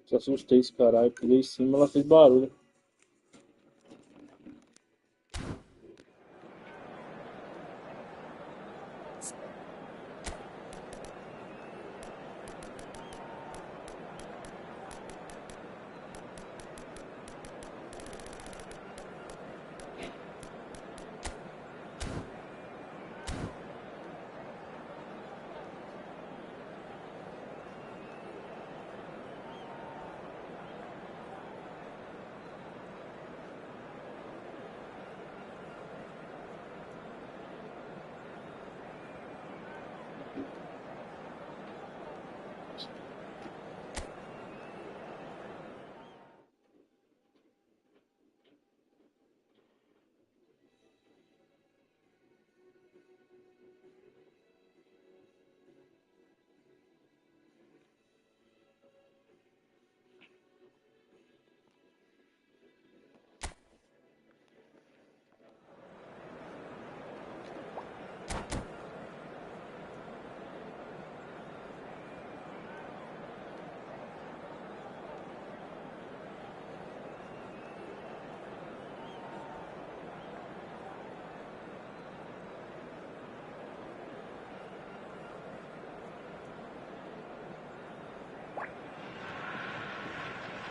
Se assustei esse caralho, peguei em cima, ela fez barulho.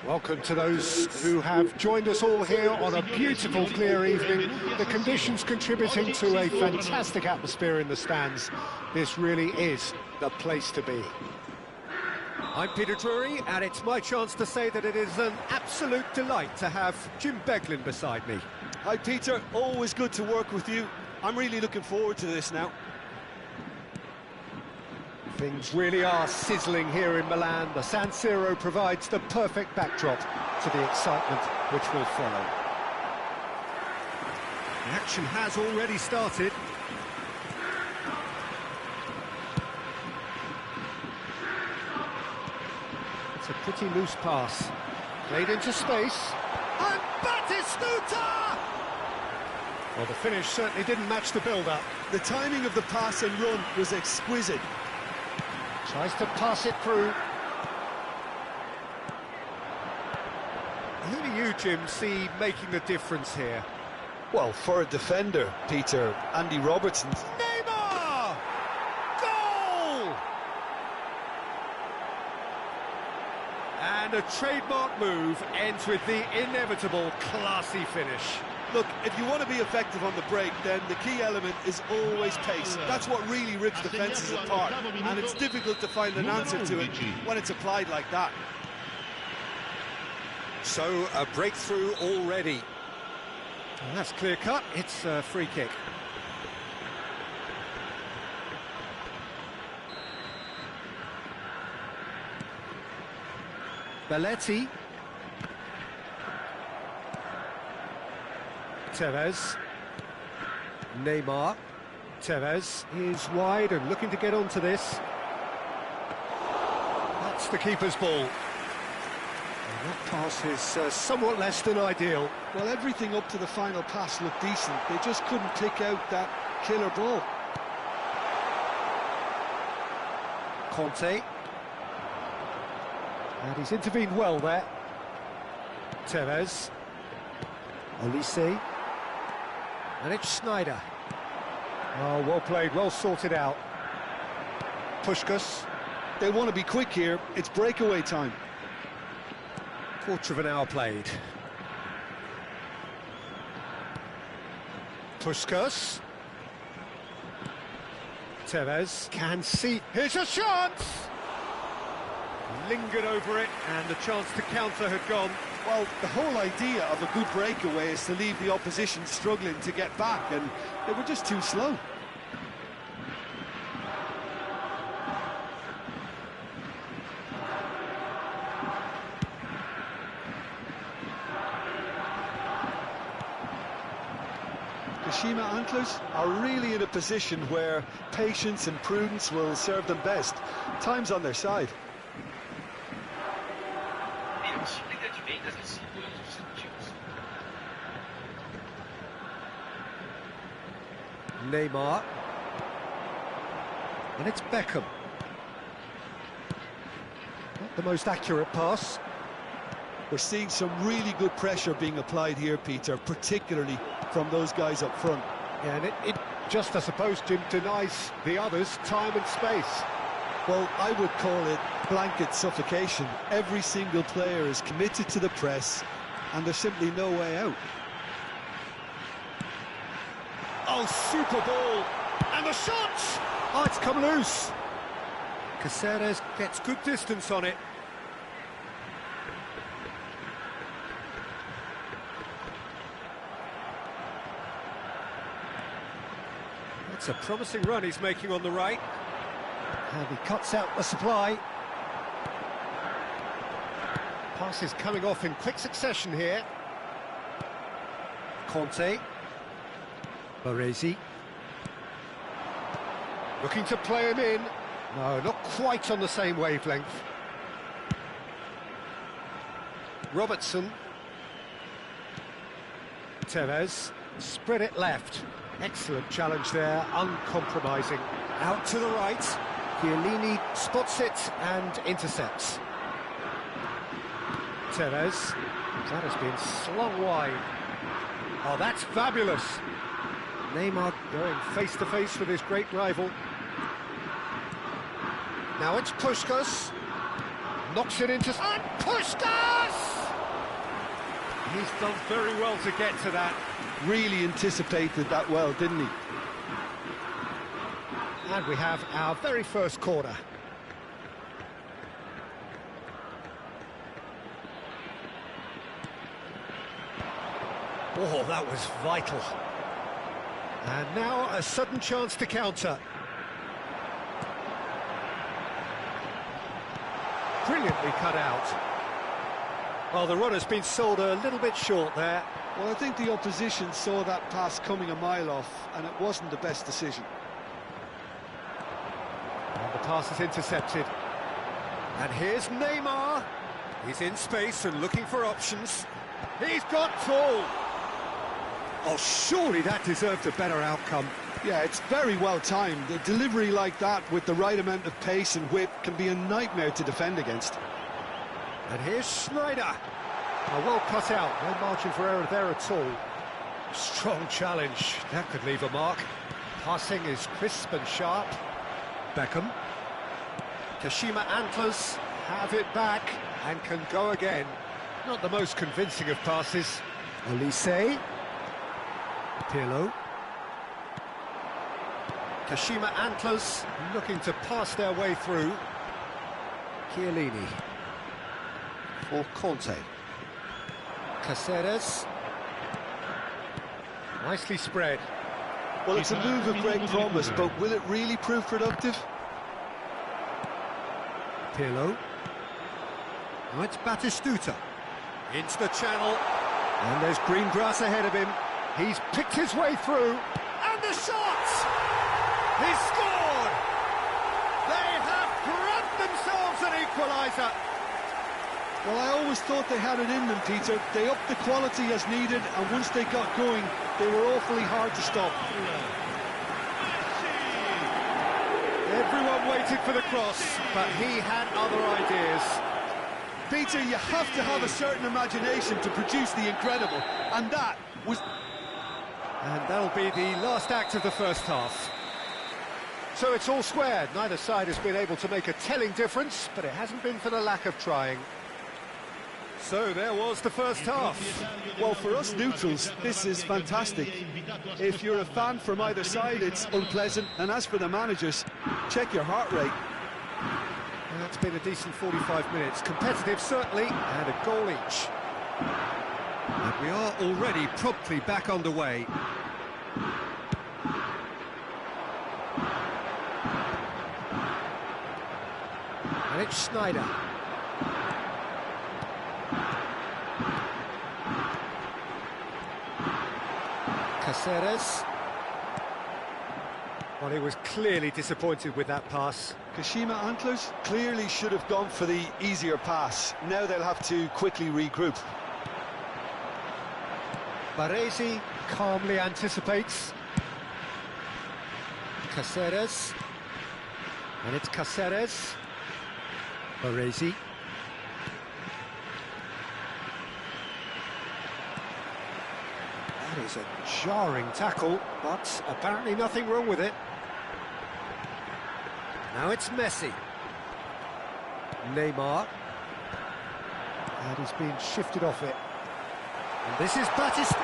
Welcome to those who have joined us all here on a beautiful, clear evening. The conditions contributing to a fantastic atmosphere in the stands. This really is the place to be. I'm Peter Drury, and it's my chance to say that it is an absolute delight to have Jim Beglin beside me. Hi, Peter. Always good to work with you. I'm really looking forward to this now. Things really are sizzling here in Milan. The San Siro provides the perfect backdrop to the excitement which will follow. The action has already started. It's a pretty loose pass. Played into space. And Batistuta! Well, the finish certainly didn't match the build-up. The timing of the pass and run was exquisite. Tries to pass it through. Who do you, Jim, see making the difference here? Well, for a defender, Peter, Andy Robertson. Neymar! Goal! And a trademark move ends with the inevitable classy finish. Look, if you want to be effective on the break, then the key element is always pace. That's what really rips defences apart, and it's difficult to find an answer to it when it's applied like that. So, a breakthrough already. And that's clear cut. It's a free kick. Belletti. Tevez. Neymar. Tevez is wide and looking to get onto this. That's the keeper's ball. And that pass is somewhat less than ideal. Well, everything up to the final pass looked decent. They just couldn't pick out that killer ball. Conte. And he's intervened well there. Tevez. Olise. And it's Sneijder. Oh, well played, well sorted out. Puskás. They want to be quick here. It's breakaway time. Quarter of an hour played. Puskás. Tevez can see. Here's a chance! Lingered over it, and the chance to counter had gone. Well, the whole idea of a good breakaway is to leave the opposition struggling to get back, and they were just too slow. Kashima Antlers are really in a position where patience and prudence will serve them best. Time's on their side. Neymar. And it's Beckham. Not the most accurate pass. We're seeing some really good pressure being applied here, Peter, particularly from those guys up front. Yeah, and it just, I suppose, Jim, denies the others time and space. Well, I would call it blanket suffocation. Every single player is committed to the press, and there's simply no way out. Oh, super ball! And the shot! Oh, it's come loose. Caceres gets good distance on it. That's a promising run he's making on the right. And he cuts out the supply. Passes coming off in quick succession here. Conte. Baresi. Looking to play him in. No, not quite on the same wavelength. Robertson. Tevez. Spread it left. Excellent challenge there, uncompromising. Out to the right. Chiellini spots it and intercepts. Tevez. That has been slung wide. Oh, that's fabulous. Neymar going face-to-face with his great rival. Now it's Puskás. Knocks it into... And Puskás! He's done very well to get to that. Really anticipated that well, didn't he? And we have our very first corner. Oh, that was vital. And now a sudden chance to counter. Brilliantly cut out. Well, the runner's been sold a little bit short there. Well, I think the opposition saw that pass coming a mile off, and it wasn't the best decision. And the pass is intercepted. And here's Neymar. He's in space and looking for options. He's got full. Oh, surely that deserved a better outcome. Yeah, it's very well timed. A delivery like that with the right amount of pace and whip can be a nightmare to defend against. And here's Sneijder. Oh, well cut out, no margin for error there at all. Strong challenge, that could leave a mark. Passing is crisp and sharp. Beckham. Kashima Antlers have it back and can go again. Not the most convincing of passes. Olise. Pirlo. Kashima Antlers looking to pass their way through. Chiellini. For Conte. Caceres. Nicely spread. Well, it's a move of great promise, but will it really prove productive? Pirlo. Now it's Batistuta. Into the channel. And there's green grass ahead of him. He's picked his way through. And the shot! He's scored! They have grabbed themselves an equaliser. Well, I always thought they had it in them, Peter. They upped the quality as needed, and once they got going, they were awfully hard to stop. Everyone waited for the cross, but he had other ideas. Peter, you have to have a certain imagination to produce the incredible, and that was... And that'll be the last act of the first half. So it's all squared. Neither side has been able to make a telling difference, but it hasn't been for the lack of trying. So there was the first half. Well, for us neutrals, this is fantastic. If you're a fan from either side, it's unpleasant, and as for the managers, check your heart rate. And that's been a decent 45 minutes. Competitive, certainly, and a goal each. And we are already promptly back underway. And it's Schneider. Caceres. Well, he was clearly disappointed with that pass. Kashima Antlers clearly should have gone for the easier pass. Now they'll have to quickly regroup. Baresi calmly anticipates. Caceres. And it's Caceres. Baresi. That is a jarring tackle, but apparently nothing wrong with it. Now it's Messi. Neymar. And he's been shifted off it. And this is Batistuta!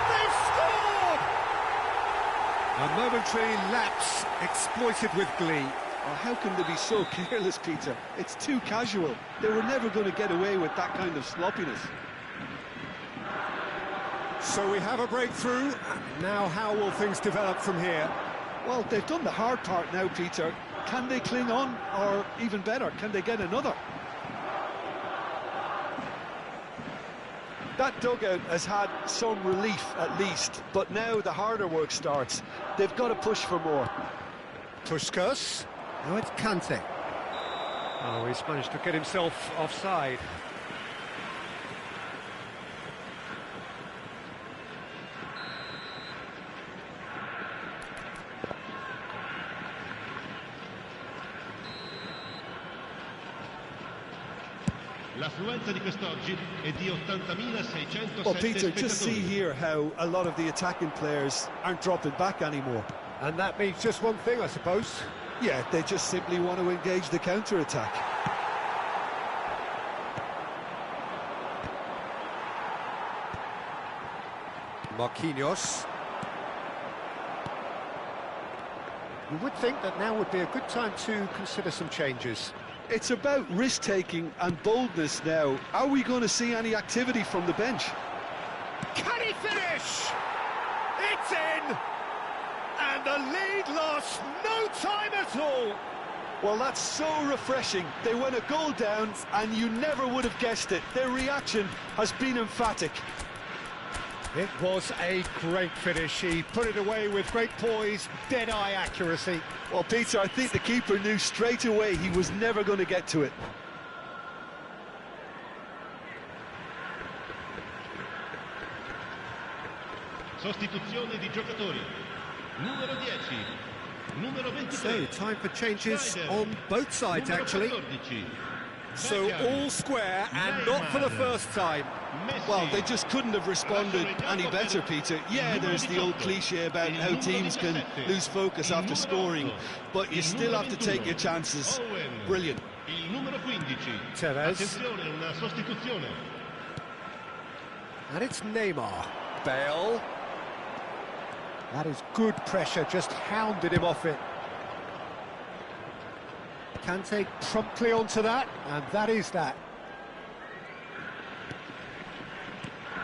They've scored! A momentary lapse exploited with glee. Oh, how can they be so careless, Peter? It's too casual. They were never going to get away with that kind of sloppiness. So we have a breakthrough. Now how will things develop from here? Well, they've done the hard part now, Peter. Can they cling on? Or even better, can they get another? That dugout has had some relief at least, but now the harder work starts. They've got to push for more. Puskas. Now it's Kante. Oh, he's managed to get himself offside. L'affluenza di quest'oggi è di 80.607 Well, Peter, spettatori. just see here how a lot of the attacking players aren't dropping back anymore. And that means just one thing, I suppose. Yeah, they just simply want to engage the counter-attack. Marquinhos. You would think that now would be a good time to consider some changes. It's about risk-taking and boldness now. Are we going to see any activity from the bench? Can he finish? It's in! And the lead lost no time at all. Well, that's so refreshing. They went a goal down, and you never would have guessed it. Their reaction has been emphatic. It was a great finish. He put it away with great poise, dead-eye accuracy. Well, Peter, I think the keeper knew straight away he was never going to get to it. Sostituzione di giocatori. Numero 10. Numero 23. So, time for changes on both sides, actually. 14. So, all square, and not for the first time. Well, they just couldn't have responded any better, Peter. Yeah, there's the old cliche about how teams can lose focus after scoring, but you still have to take your chances. Brilliant. Il numero 15. Tevez. Attenzione, una sostituzione. And it's Neymar. Bale. That is good pressure, just hounded him off it. Kante promptly onto that, and that is that.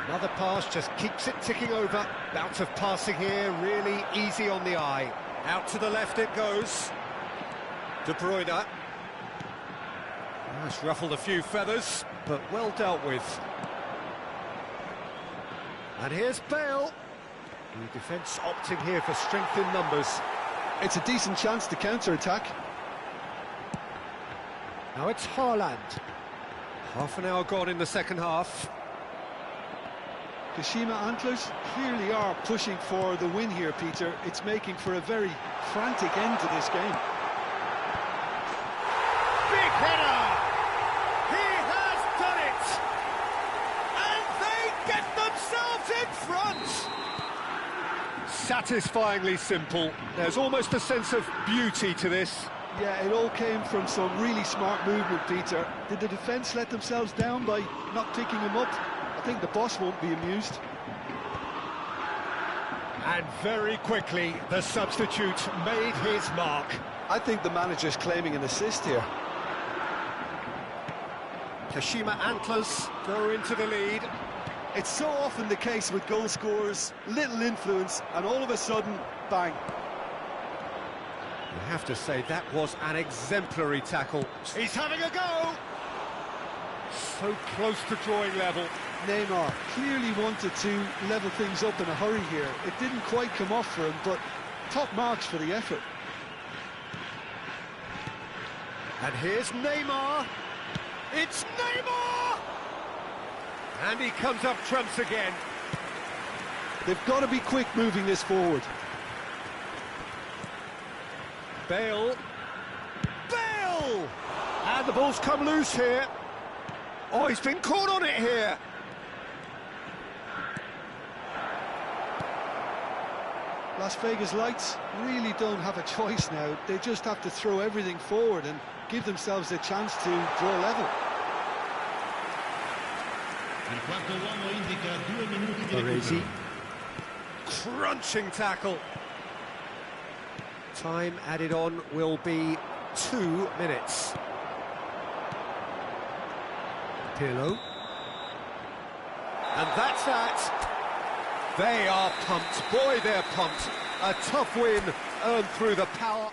Another pass just keeps it ticking over. Bout of passing here, really easy on the eye. Out to the left it goes. De Bruyne. That's ruffled a few feathers, but well dealt with. And here's Bale. The defence opting here for strength in numbers. It's a decent chance to counter-attack. Now it's Haaland. Half an hour gone in the second half. Kashima Antlers clearly are pushing for the win here, Peter. It's making for a very frantic end to this game. Big header! He has done it! And they get themselves in front! Satisfyingly simple. There's almost a sense of beauty to this. Yeah, it all came from some really smart movement, Peter. Did the defence let themselves down by not picking him up? I think the boss won't be amused. And very quickly, the substitute made his mark. I think the manager's claiming an assist here. Kashima Antlers go into the lead. It's so often the case with goal scorers, little influence, and all of a sudden, bang. I have to say, that was an exemplary tackle. He's having a go! So close to drawing level. Neymar clearly wanted to level things up in a hurry here. It didn't quite come off for him, but top marks for the effort. And here's Neymar. It's Neymar! And he comes up trumps again. They've got to be quick moving this forward. Bale. Bale! And the ball's come loose here. Oh, he's been caught on it here. Las Vegas Lights really don't have a choice now. They just have to throw everything forward and give themselves a chance to draw level. Il quarto uomo indica 2 minuti di Baresi. recupero. Crunching tackle. Time added on will be 2 minutes. Pirlo. And that's that. They are pumped. Boy, they're pumped. A tough win earned through the power of...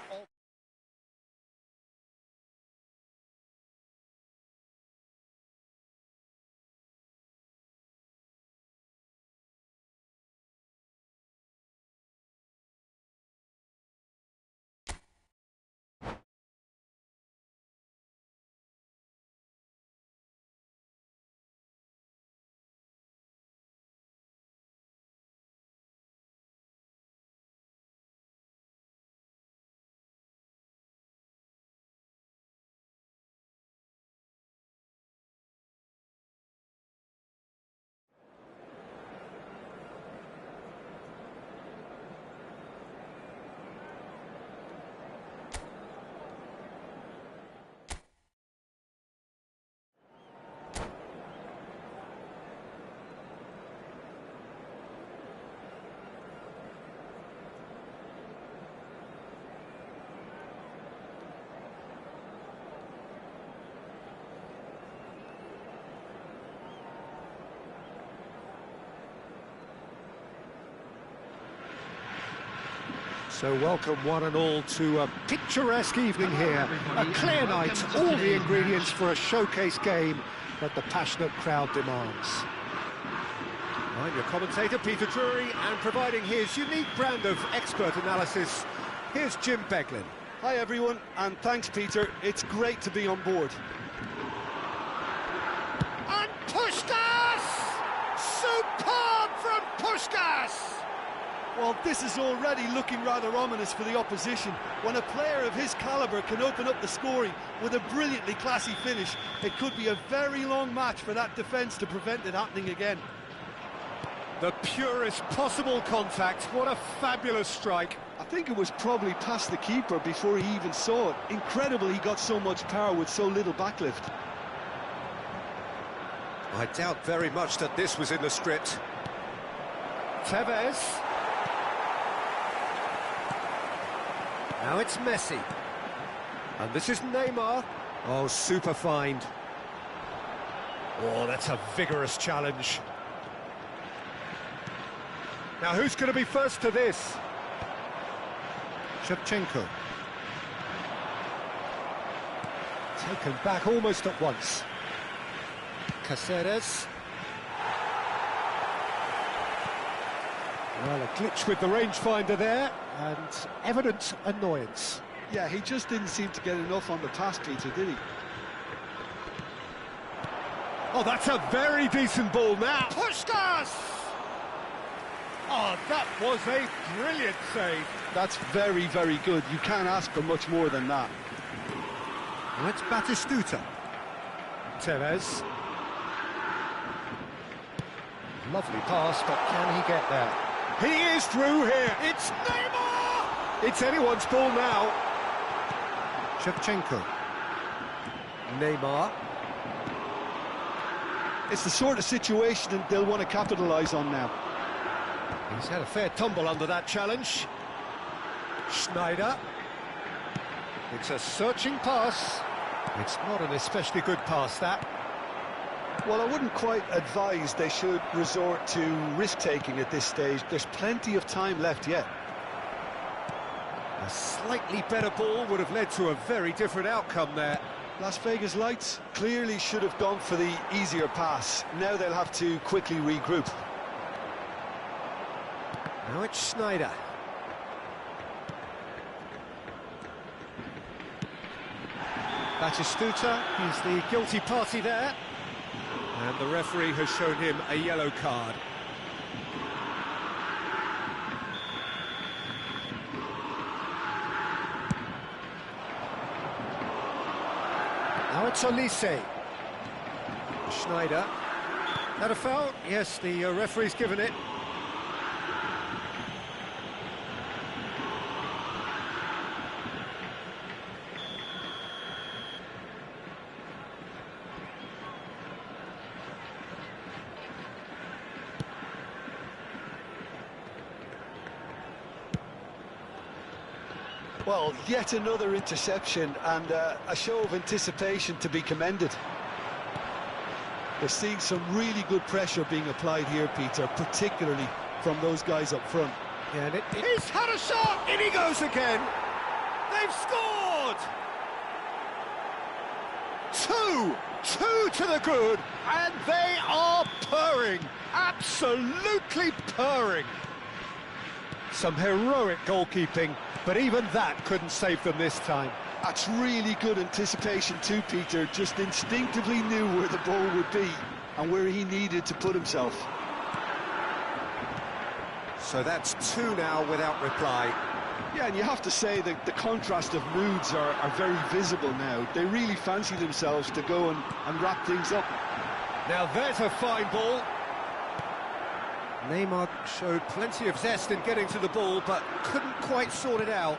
So welcome one and all to a picturesque evening here. A clear night, all the ingredients for a showcase game that the passionate crowd demands. I'm your commentator, Peter Drury, and providing his unique brand of expert analysis, here's Jim Beglin. Hi everyone, and thanks Peter. It's great to be on board. And Puskás! Superb from Puskás! Well, this is already looking rather ominous for the opposition. When a player of his calibre can open up the scoring with a brilliantly classy finish, it could be a very long match for that defence to prevent it happening again. The purest possible contact. What a fabulous strike. I think it was probably past the keeper before he even saw it. Incredible he got so much power with so little backlift. I doubt very much that this was in the script. Tevez. Now it's Messi. And this is Neymar. Oh, super find. Oh, that's a vigorous challenge. Now who's going to be first to this? Shevchenko. Taken back almost at once. Caceres. Well, a glitch with the rangefinder there, and evident annoyance. Yeah, he just didn't seem to get enough on the pass, Peter, did he? Oh, that's a very decent ball now. Puskás! Oh, that was a brilliant save. That's very, very good. You can't ask for much more than that. Now it's Batistuta. Tevez. Lovely pass, but can he get there? He is through here. It's Neymar! It's anyone's ball now. Shevchenko. Neymar. It's the sort of situation that they'll want to capitalise on now. He's had a fair tumble under that challenge. Schneider. It's a searching pass. It's not an especially good pass, that. Well, I wouldn't quite advise they should resort to risk-taking at this stage. There's plenty of time left yet. A slightly better ball would have led to a very different outcome there. Las Vegas Lights clearly should have gone for the easier pass. Now they'll have to quickly regroup. Now it's Schneider. Batistuta, he's the guilty party there. And the referee has shown him a yellow card. Now it's Olise. Schneider. That a foul? Yes, the referee's given it. Well, yet another interception and a show of anticipation to be commended. We're seeing some really good pressure being applied here, Peter, particularly from those guys up front. Yeah, and he's had a shot! In he goes again! They've scored! Two to the good, and they are purring! Absolutely purring! Some heroic goalkeeping, but even that couldn't save them this time. That's really good anticipation too, Peter. Just instinctively knew where the ball would be and where he needed to put himself. So that's two now without reply. Yeah, and you have to say that the contrast of moods are very visible now. They really fancy themselves to go and wrap things up. Now there's a fine ball. Neymar showed plenty of zest in getting to the ball, but couldn't quite sort it out.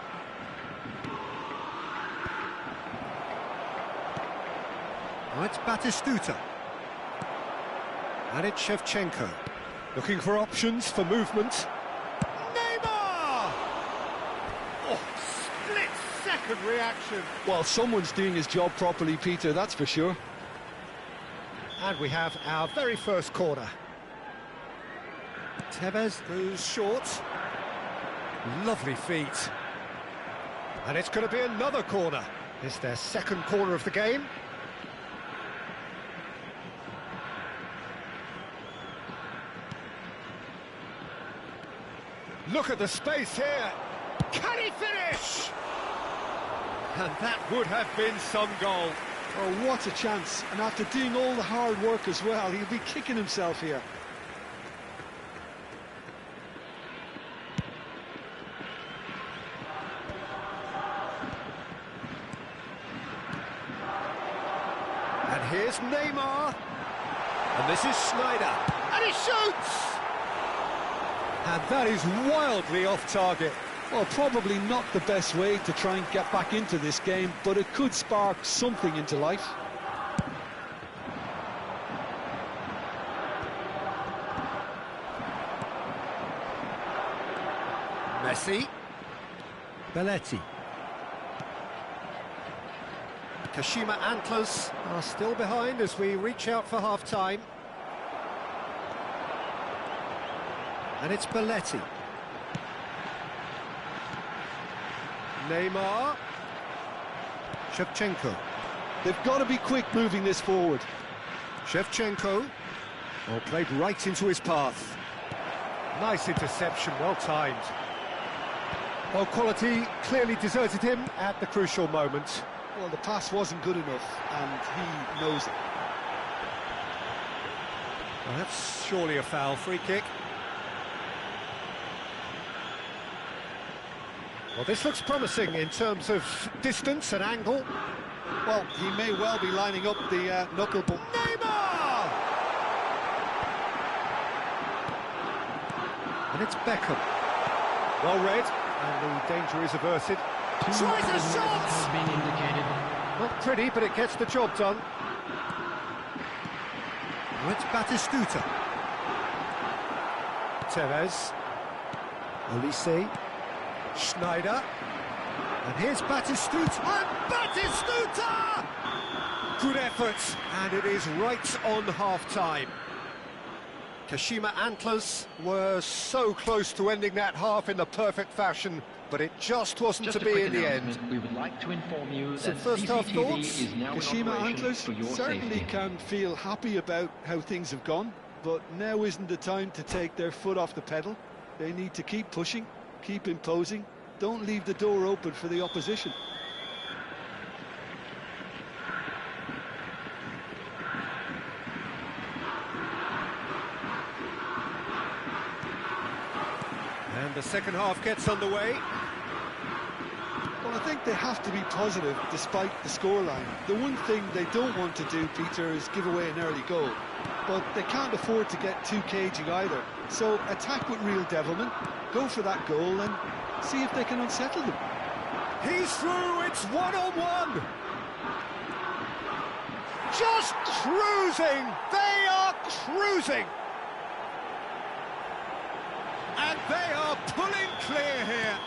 Now it's Batistuta. And it's Shevchenko. Looking for options for movement. Neymar! Oh, split-second reaction. Well, someone's doing his job properly, Peter, that's for sure. And we have our very first corner. Tevez goes short. Lovely feet. And it's going to be another corner. It's their second corner of the game. Look at the space here. Can he finish? And that would have been some goal. Oh, what a chance. And after doing all the hard work as well, he'll be kicking himself here. And here's Neymar. And this is Schneider. And he shoots! And that is wildly off target. Well, probably not the best way to try and get back into this game, but it could spark something into life. Messi. Belletti. Kashima Antlers are still behind as we reach out for half-time. And it's Belletti. Neymar. Shevchenko. They've got to be quick moving this forward. Shevchenko, well, played right into his path. Nice interception, well timed. Well, quality clearly deserted him at the crucial moment. Well, the pass wasn't good enough, and he knows it. Well, that's surely a foul. Free kick. Well, this looks promising in terms of distance and angle. Well, he may well be lining up the knuckleball. Neymar! And it's Beckham. Well read, and the danger is averted. Tries a shot! Has been indicated. Not pretty, but it gets the job done. Well, it's Batistuta. Tevez. Olise. Schneider. And here's Batistuta. And Batistuta! Good effort, and it is right on half-time. Kashima Antlers were so close to ending that half in the perfect fashion, but it just wasn't to be in the end. We would like to inform you Some that first half CCTV thoughts? is now in Kashima operation Antlers for your certainly safety. can feel happy about how things have gone, but now isn't the time to take their foot off the pedal. They need to keep pushing, keep imposing, don't leave the door open for the opposition. And the second half gets underway. Well, I think they have to be positive despite the scoreline. The one thing they don't want to do, Peter, is give away an early goal. But they can't afford to get too cagey either. So attack with real devilment, go for that goal and see if they can unsettle them. He's through, it's one-on-one. Just cruising, they are cruising. And they are pulling clear here.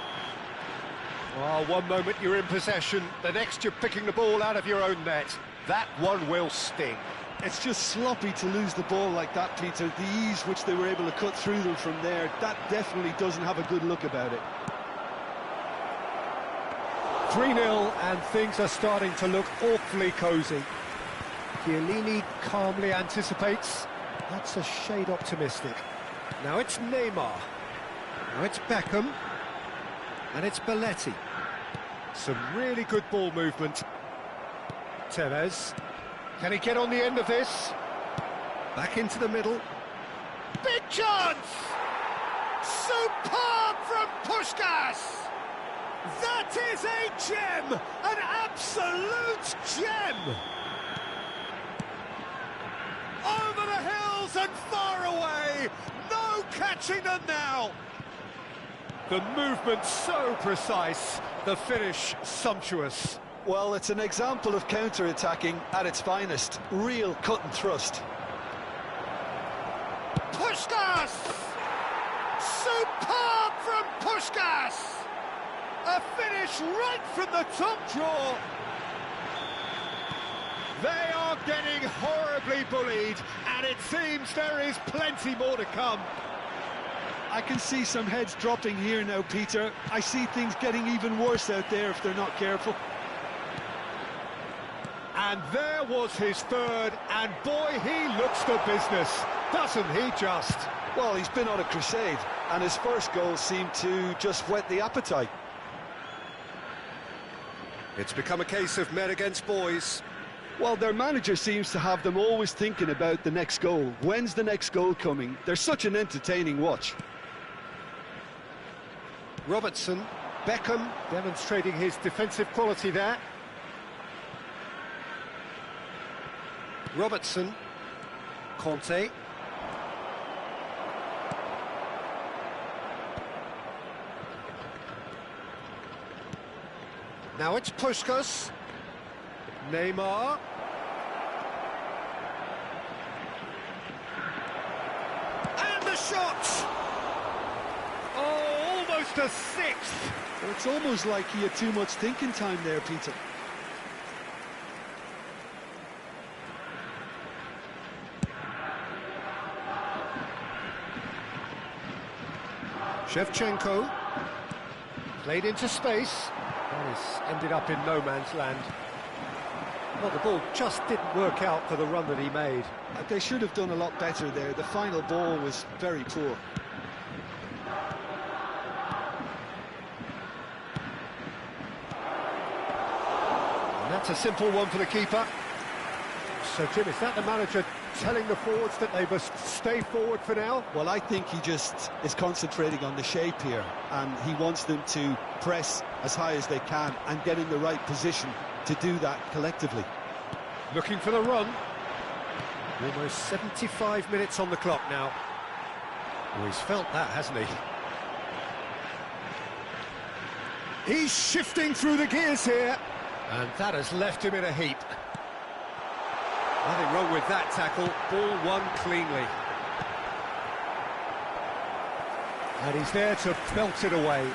Oh, one moment you're in possession, the next you're picking the ball out of your own net. That one will sting. It's just sloppy to lose the ball like that, Peter. The ease which they were able to cut through them from there, that definitely doesn't have a good look about it. 3-0 and things are starting to look awfully cosy. Chiellini calmly anticipates. That's a shade optimistic. Now it's Neymar. Now it's Beckham. And it's Belletti. Some really good ball movement. Tevez. Can he get on the end of this? Back into the middle. Big chance! Superb from Puskás! That is a gem! An absolute gem! Over the hills and far away! No catching them now! The movement so precise, the finish sumptuous. Well, it's an example of counter-attacking at its finest. Real cut and thrust. Puskás! Superb from Puskás! A finish right from the top draw. They are getting horribly bullied, and it seems there is plenty more to come. I can see some heads dropping here now, Peter. I see things getting even worse out there if they're not careful. And there was his third, and boy, he looks the business, doesn't he just? Well, he's been on a crusade, and his first goal seemed to just whet the appetite. It's become a case of men against boys. Well, their manager seems to have them always thinking about the next goal. When's the next goal coming? They're such an entertaining watch. Robertson, Beckham demonstrating his defensive quality there. Robertson, Conte. Now it's Puskás. Neymar. And the shot! Oh, almost a sixth! Well, it's almost like he had too much thinking time there, Peter. Shevchenko. Played into space. That has ended up in no man's land. Well, the ball just didn't work out for the run that he made. They should have done a lot better there. The final ball was very poor. And that's a simple one for the keeper. So, Jim, is that the manager telling the forwards that they must stay forward for now? Well, I think he just is concentrating on the shape here, and he wants them to press as high as they can and get in the right position to do that collectively. Looking for the run. Almost 75 minutes on the clock now. Well, he's felt that, hasn't he? He's shifting through the gears here. And that has left him in a heap. Nothing wrong with that tackle. Ball won cleanly. And he's there to belt it away.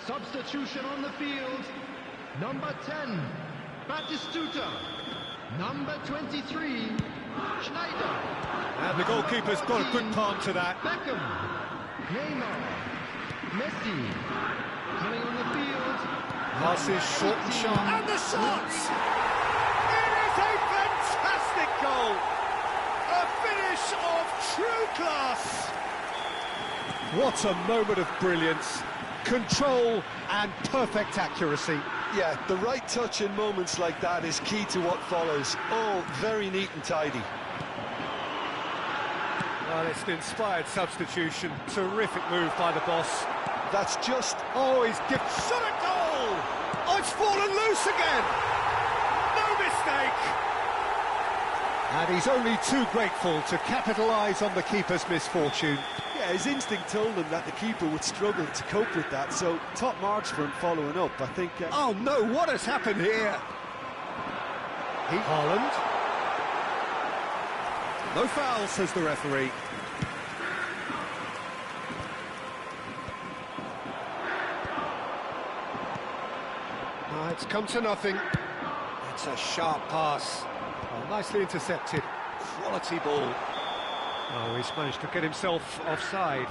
Substitution on the field. Number 10, Batistuta. Number 23, Schneider. And the goalkeeper's got a good palm to that. Beckham, Neymar, Messi. Coming on the field. Passes short and sharp. And the shots! It is a fantastic goal! A finish of true class! What a moment of brilliance. Control and perfect accuracy. Yeah, the right touch in moments like that is key to what follows. All very neat and tidy. Well, it's an inspired substitution. Terrific move by the boss. That's just... Oh, he's given... Shot a goal! Oh, it's fallen loose again! No mistake! And he's only too grateful to capitalise on the keeper's misfortune. Yeah, his instinct told him that the keeper would struggle to cope with that, so top marks for him following up, I think. Oh no, what has happened here? Haaland. No foul, says the referee. It's come to nothing. It's a sharp pass. Oh, nicely intercepted. Quality ball. Oh, he's managed to get himself offside.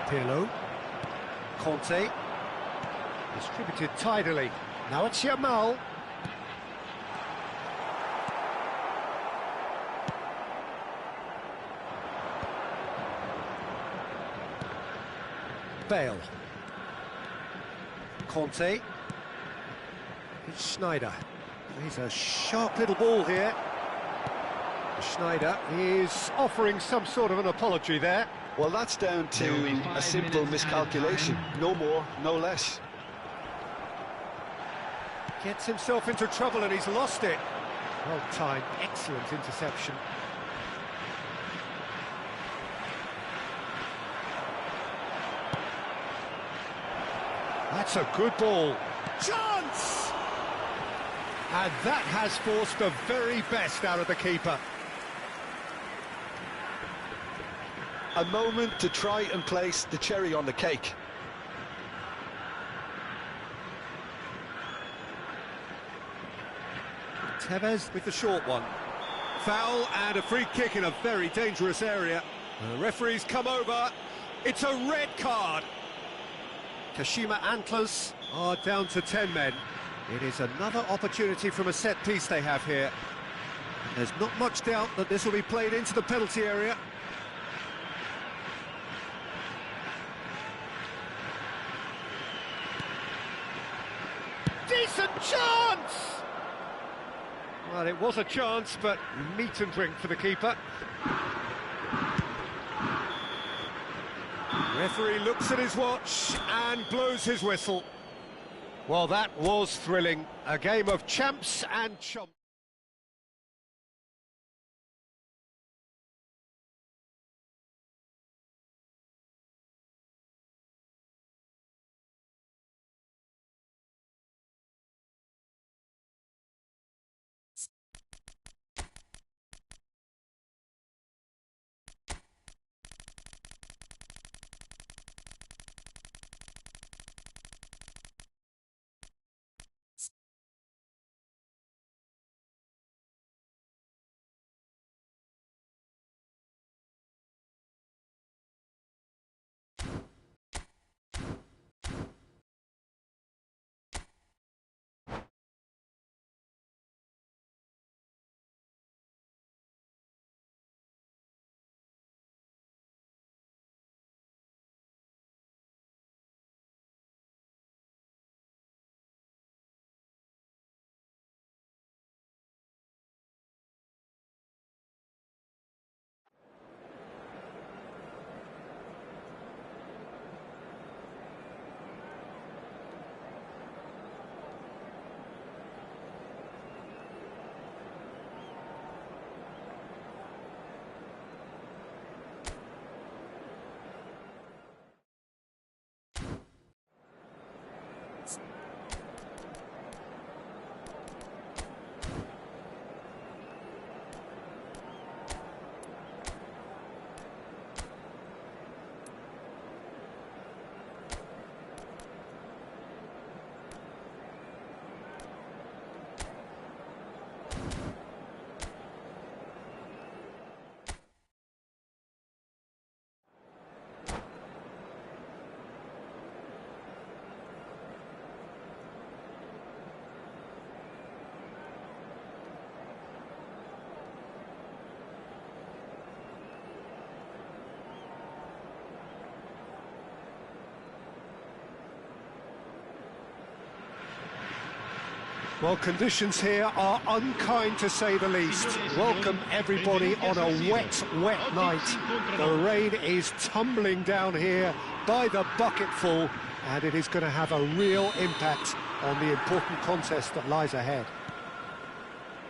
Pirlo. Conte. Distributed tidily. Now it's Yamal. Bale. Conte. It's Schneider. He's a sharp little ball here. Schneider is offering some sort of an apology there. Well, that's down to a simple miscalculation. No more, no less. Gets himself into trouble and he's lost it. Well timed, excellent interception. That's a good ball. Chance! And that has forced the very best out of the keeper. A moment to try and place the cherry on the cake. Tevez with the short one. Foul and a free kick in a very dangerous area. The referee's come over. It's a red card. Kashima Antlers are down to 10 men. It is another opportunity from a set piece they have here. There's not much doubt that this will be played into the penalty area. Decent chance! Well, it was a chance, but meat and drink for the keeper. Referee looks at his watch and blows his whistle. Well, that was thrilling. A game of champs and chumps. Well, conditions here are unkind to say the least. Welcome everybody on a wet, wet night. The rain is tumbling down here by the bucketful, and it is going to have a real impact on the important contest that lies ahead.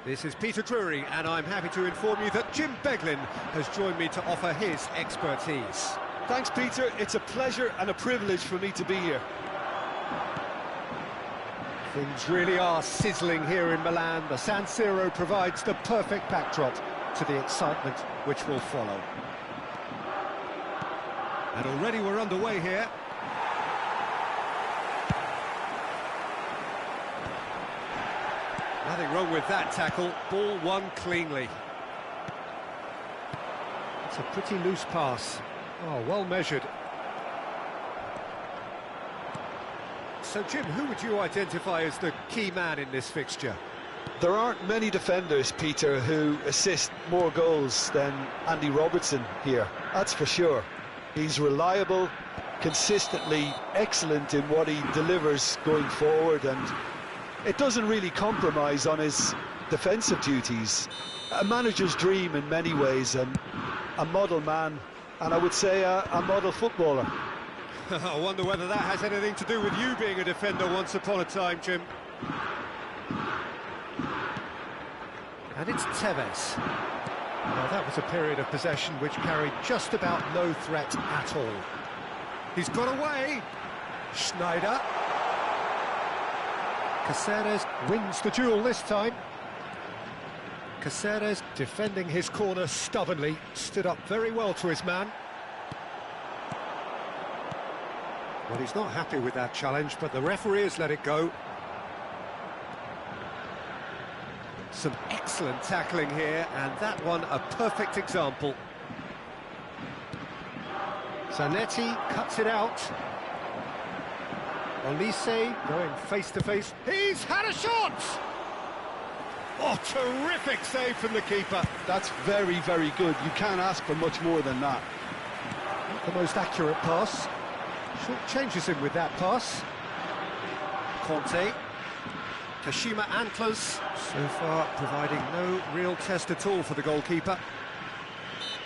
This is Peter Drury, and I'm happy to inform you that Jim Beglin has joined me to offer his expertise. Thanks, Peter. It's a pleasure and a privilege for me to be here. Things really are sizzling here in Milan. The San Siro provides the perfect backdrop to the excitement which will follow. And already we're underway here. Nothing wrong with that tackle. Ball won cleanly. It's a pretty loose pass. Oh, well measured. So, Jim, who would you identify as the key man in this fixture? There aren't many defenders, Peter, who assist more goals than Andy Robertson here, that's for sure. He's reliable, consistently excellent in what he delivers going forward, and it doesn't really compromise on his defensive duties. A manager's dream in many ways, and a model man, and I would say a model footballer. I wonder whether that has anything to do with you being a defender once upon a time, Jim. And it's Tevez. Now, that was a period of possession which carried just about no threat at all. He's got away. Schneider. Caceres wins the duel this time. Caceres, defending his corner stubbornly, stood up very well to his man. Well, he's not happy with that challenge, but the referee has let it go. Some excellent tackling here, and that one a perfect example. Zanetti cuts it out. Olise going face-to-face. He's had a shot! Oh, terrific save from the keeper. That's very, very good. You can't ask for much more than that. Not the most accurate pass. Short changes him with that pass. Conte. Kashima Antlers, so far providing no real test at all for the goalkeeper.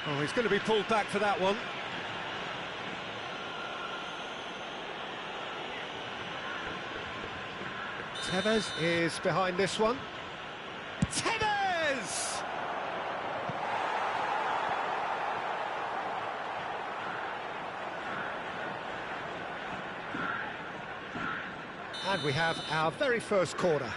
Oh, he's going to be pulled back for that one. Tevez is behind this one. Tevez! And we have our very first corner.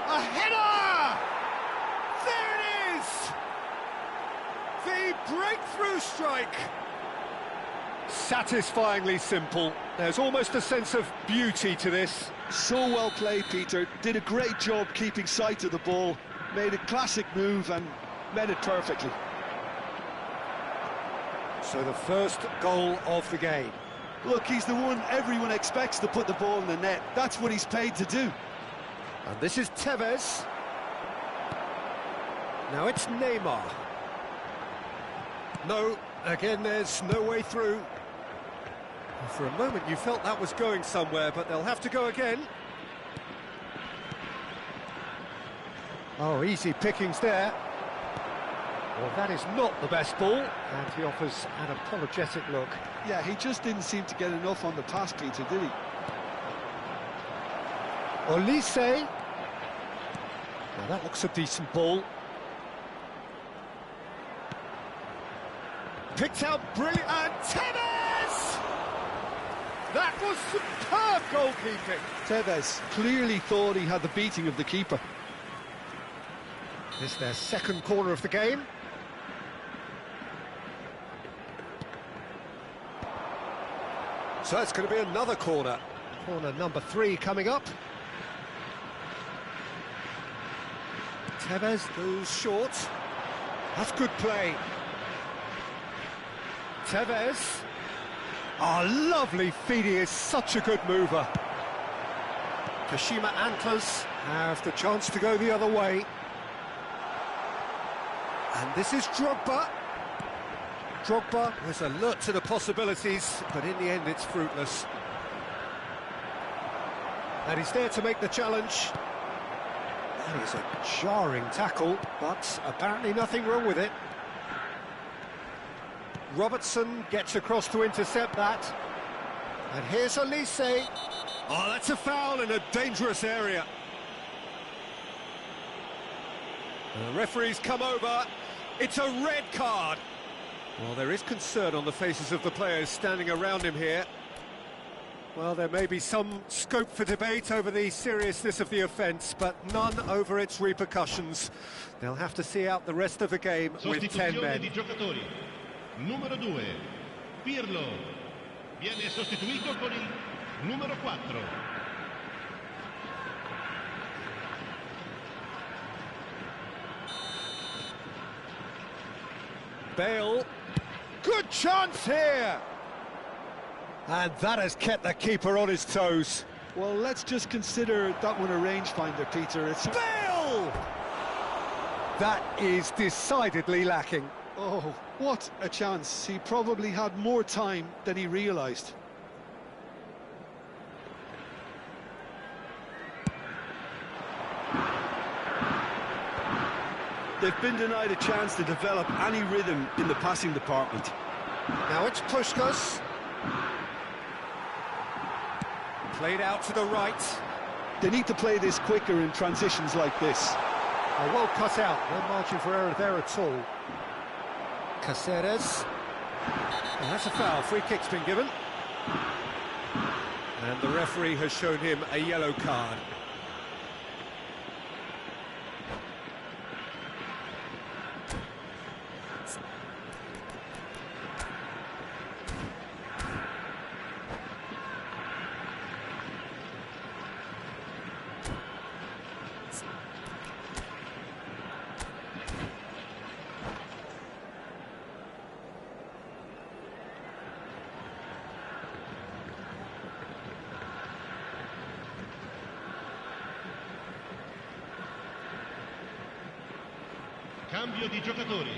A header! There it is! The breakthrough strike! Satisfyingly simple. There's almost a sense of beauty to this. So well played, Peter. Did a great job keeping sight of the ball. Made a classic move and met it perfectly. So the first goal of the game. Look, he's the one everyone expects to put the ball in the net. That's what he's paid to do. And this is Tevez. Now it's Neymar. No, again there's no way through. For a moment you felt that was going somewhere, but they'll have to go again. Oh, easy pickings there. Well, that is not the best ball, and he offers an apologetic look. Yeah, he just didn't seem to get enough on the pass, Peter, did he? Olise. Now that looks a decent ball. Picked out brilliant, and Tevez! That was superb goalkeeping. Tevez clearly thought he had the beating of the keeper. This is their second corner of the game. So it's going to be another corner. Corner number 3 coming up. Tevez goes short. That's good play. Tevez. Oh, lovely feed. He is such a good mover. Kashima Antlers have the chance to go the other way. And this is Drogba. Drogba was alert to the possibilities, but in the end it's fruitless. And he's there to make the challenge. That is a jarring tackle, but apparently nothing wrong with it. Robertson gets across to intercept that. And here's Elise. Oh, that's a foul in a dangerous area. The referee's come over. It's a red card. Well, there is concern on the faces of the players standing around him here. Well, there may be some scope for debate over the seriousness of the offence, but none over its repercussions. They'll have to see out the rest of the game with 10 men. Di giocatori. Numero 2, Pirlo. Viene sostituito con il numero 4. Bale. Good chance here! And that has kept the keeper on his toes. Well, let's just consider that one a rangefinder, Peter. It's Bale! That is decidedly lacking. Oh, what a chance. He probably had more time than he realised. They've been denied a chance to develop any rhythm in the passing department. Now it's Puskás. Played out to the right. They need to play this quicker in transitions like this. Oh, well cut out. No margin for error there at all. Cáceres. And that's a foul. Free kick's been given. And the referee has shown him a yellow card. Cambio di giocatori.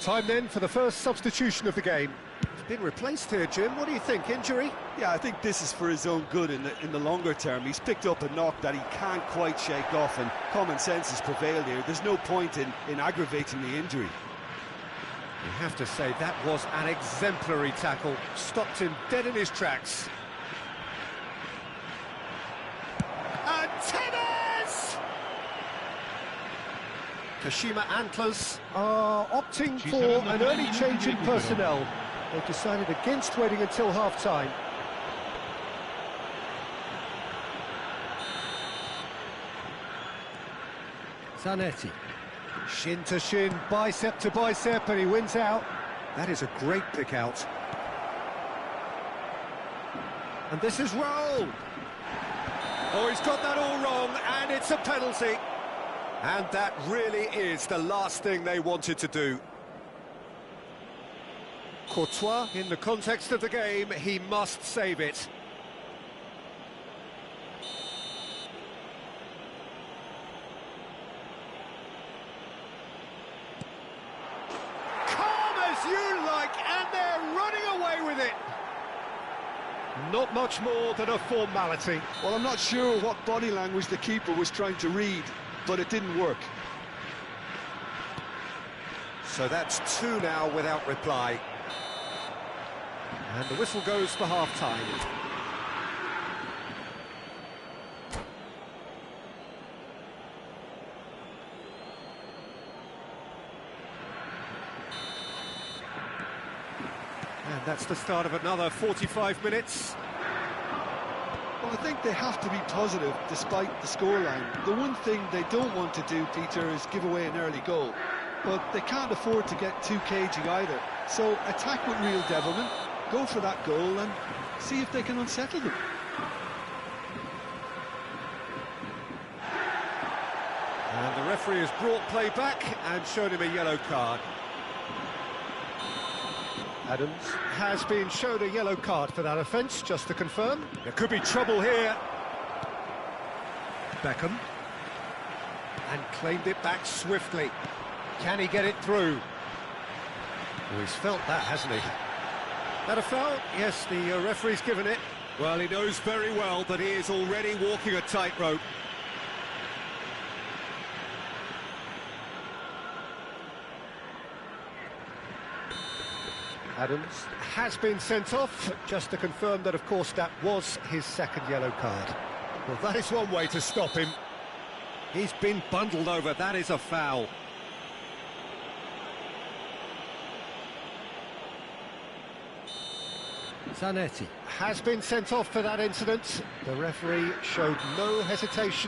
Time then for the first substitution of the game. He's been replaced here, Jim. What do you think? Injury? Yeah, I think this is for his own good in the longer term. He's picked up a knock that he can't quite shake off, and common sense has prevailed here. There's no point in aggravating the injury. You have to say that was an exemplary tackle. Stopped him dead in his tracks. And Tevez! Kashima Antlers are opting for an early change in personnel. They've decided against waiting until half-time. Zanetti. Shin to shin, bicep to bicep, and he wins out. That is a great pick out. And this is Raul. Oh, he's got that all wrong, and it's a penalty. And that really is the last thing they wanted to do. Courtois, in the context of the game, he must save it. You like, and they're running away with it. Not much more than a formality. Well, I'm not sure what body language the keeper was trying to read, but it didn't work. So that's 2 now without reply. And the whistle goes for half-time. And that's the start of another 45 minutes. Well, I think they have to be positive despite the scoreline. The one thing they don't want to do, Peter, is give away an early goal. But they can't afford to get too cagey either. So attack with real devilment, go for that goal and see if they can unsettle them. And the referee has brought play back and shown him a yellow card. Adams has been shown a yellow card for that offence, just to confirm. There could be trouble here. Beckham. and claimed it back swiftly. Can he get it through? Oh, he's felt that, hasn't he? That a foul? Yes, the referee's given it. Well, he knows very well that he is already walking a tightrope. Adams has been sent off, just to confirm that, of course, that was his second yellow card. Well, that is one way to stop him. He's been bundled over, that is a foul. Zanetti has been sent off for that incident. The referee showed no hesitation.